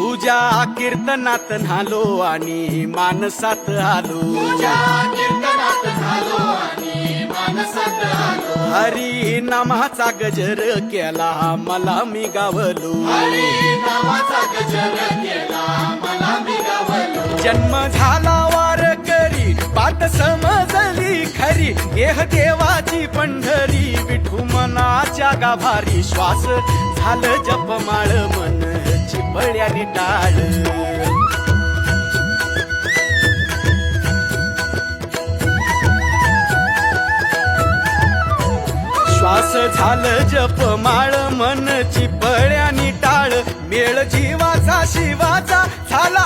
तुझ्या कीर्तनात न्हालो आणि मानसात आलो, हरी नामाचा गजर केला मला मी गावलो, जन्म झाला वारकरी पात समजली खरी, देह देवाची पंढरी विठू मनाच्या गाभारी, श्वास झालं जपमाळ मन चिपळ्याने टाळ, श्वास झालं जपमाळ मन चिपळ्याने टाळ, मेळ जीवाचा शिवाचा झाला